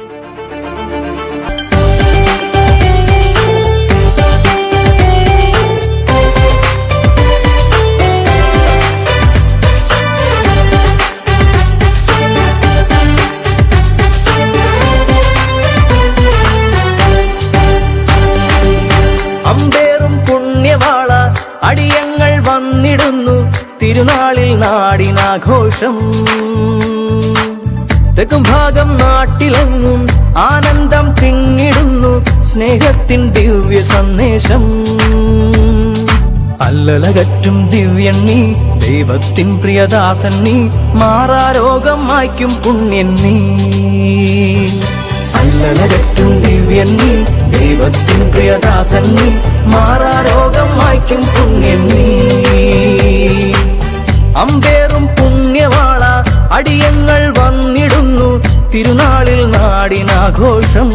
അമ്പേറും പുണ്യവാള അടിയങ്ങൾ വന്നിടുന്നു തിരുനാളിൽ നാടിനാഘോഷം. തെക്കും ഭാഗം നാട്ടിലെങ്ങും ആനന്ദം തിങ്ങിടുന്നു സ്നേഹത്തിൻ ദിവ്യ സന്ദേശം. അല്ലലകറ്റും ദിവ്യൻ നീ, ദൈവത്തിൻ പ്രിയദാസൻ നീ, മാറാരോഗം മായ്ക്കും പുണ്യൻ നീ. അല്ലലകറ്റും ദിവ്യൻ നീ, ദൈവത്തിൻ പ്രിയദാസൻ നീ, മാറാരോഗം മായ്ക്കും പുണ്യൻ നീ. അമ്പേറും പുണ്യവാള അടിയങ്ങൾ വന്നിടുന്നു തിരുനാളിൽ നാടിനാഘോഷം.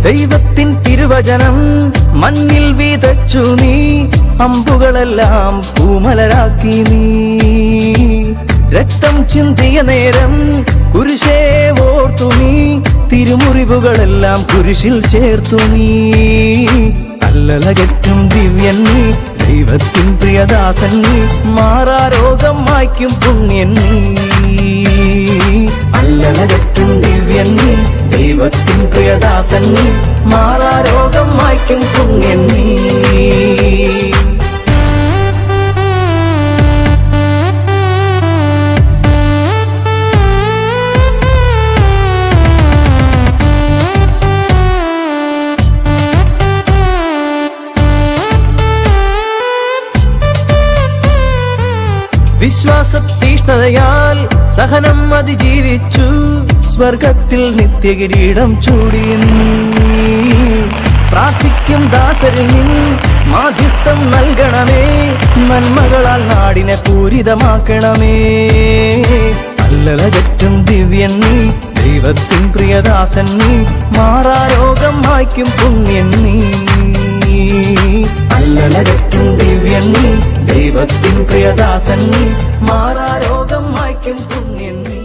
ദൈവത്തിൻ തിരുവചനം മണ്ണിൽ വിതച്ചു നീ, അമ്പുകളെല്ലാം പൂമലരാക്കി നീ. രക്തം ചിന്തിയ നേരം കുരിശേ ഓർത്തു നീ, തിരുമുറിവുകളെല്ലാം കുരിശിൽ ചേർത്തു നീ. അല്ലലകറ്റും ദിവ്യൻ നീ, ദൈവത്തിൻ പ്രിയദാസൻ നീ, മാറാരോഗം മായ്ക്കും പുണ്യൻ നീ. അല്ലലകറ്റും ദിവ്യൻ നീ, ദൈവത്തിൻ പ്രിയദാസൻ നീ, മാറാരോഗം മായ്ക്കും പുണ്യൻ നീ. വിശ്വാസ തീഷ്ണതയാൽ സഹനം അതിജീവിച്ചു, സ്വർഗത്തിൽ നിത്യകിരീടം ചൂടി. പ്രാർത്ഥിക്കും ദാസരിൽ നിൻ മാധ്യസ്ഥം നൽകണമേ, നന്മകളാൽ നാടിനെ പൂരിതമാക്കണമേ. അല്ലലകറ്റും ദിവ്യൻ നീ, ദൈവത്തിൻ പ്രിയദാസൻ നീ, മാറാരോഗം മായ്ക്കും പുണ്യൻ നീ. അല്ലലകറ്റും ദിവ്യൻ നീ, ദൈവത്തിൻ പ്രിയദാസൻ നീ, മാറാരോഗം മായ്ക്കും പുണ്യൻ നീ.